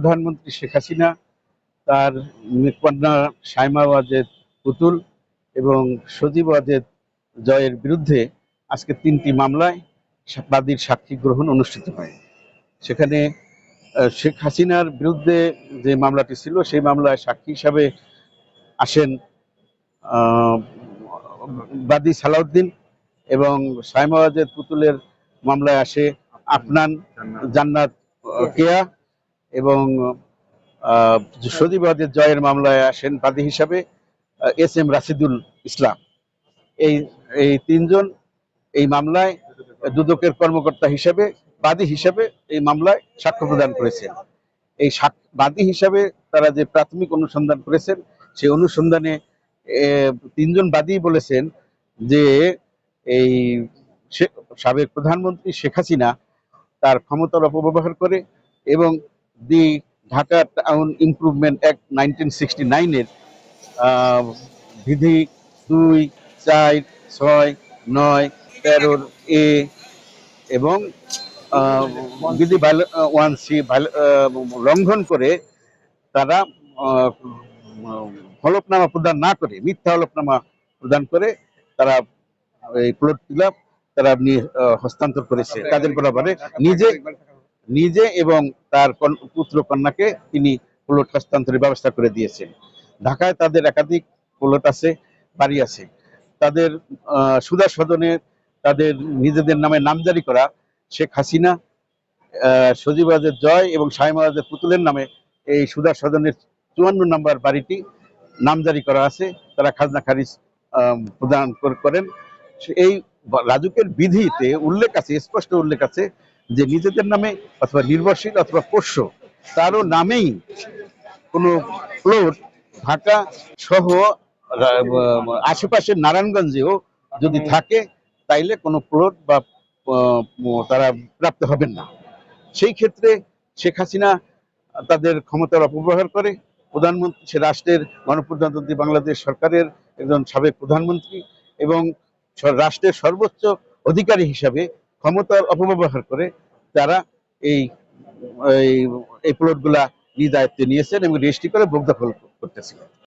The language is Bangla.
প্রধানমন্ত্রী শেখ হাসিনা তার কন্যা সাইমা ওয়াজেদ পুতুল এবং সজীব ওয়াজেদ জয়ের বিরুদ্ধে আজকে 3টি মামলায় বাদীর সাক্ষী গ্রহণ অনুষ্ঠিত হয়। সেখানে শেখ হাসিনার বিরুদ্ধে যে মামলাটি ছিল সেই মামলায় সাক্ষী হিসাবে আসেন বাদী সালাউদ্দিন এবং সাইমা ওয়াজেদ পুতুলের মামলায় আসে আফনান জান্নাত কেয়া এবং সজীব ওয়াজেদ জয়ের মামলায় আসেন বাদী হিসাবে SM রাশিদুল ইসলাম। এই তিনজন এই মামলায় দুদকের কর্মকর্তা হিসেবে বাদী হিসেবে এই মামলায় সাক্ষ্য প্রদান করেছেন। এই বাদী হিসাবে তারা যে প্রাথমিক অনুসন্ধান করেছেন সেই অনুসন্ধানে তিনজন বাদী বলেছেন যে এই সাবেক প্রধানমন্ত্রী শেখ হাসিনা তার ক্ষমতার অপব্যবহার করে এবং ঢাকা টাউন ইমপ্রুভমেন্ট অ্যাক্ট 1969-এর বিধি 2, 4, 6, 9, 13 এ এবং বিধি 1C লঙ্ঘন করে তারা হলফনামা প্রদান না করে মিথ্যা হলফনামা প্রদান করে তারা এই প্লট তারা হস্তান্তর করেছে তাদের বরাবরে নিজে এবং তার পুত্র কন্যাকে তিনি প্লট হস্তান্তরের ব্যবস্থা করে দিয়েছেন। ঢাকায় তাদের একাধিক প্লট আছে, বাড়ি আছে। তাদের সুদা সদনে তাদের নিজেদের নামে নামজারি করা শেখ হাসিনা, সজীব ওয়াজেদ জয় এবং সাইমা ওয়াজেদ পুতুলের নামে এই সুদা সদনের 54 নম্বর বাড়িটি নামজারি করা আছে। তারা খাজনা খারিজ প্রদান করেন। এই রাজুকের বিধিতে উল্লেখ আছে, স্পষ্ট উল্লেখ আছে যে নিজেদের নামে অথবা নির্ভরশীল অথবা পোষ্য তারও নামেই কোনো প্লট ঢাকা সহ আশেপাশের নারায়ণগঞ্জেও যদি থাকে তাইলে কোনো প্লট বা তারা প্রাপ্ত হবেন না। সেই ক্ষেত্রে শেখ হাসিনা তাদের ক্ষমতার অপব্যবহার করে প্রধানমন্ত্রী, সে রাষ্ট্রের গণপ্রজাতন্ত্রী বাংলাদেশ সরকারের একজন সাবেক প্রধানমন্ত্রী এবং রাষ্ট্রের সর্বোচ্চ অধিকারী হিসাবে ক্ষমতার অপব্যবহার করে তারা এই প্লটগুলা নিজ দায়িত্বে নিয়েছেন এবং রেজিস্ট্রি করে ভোগ দখল করতেছিলেন।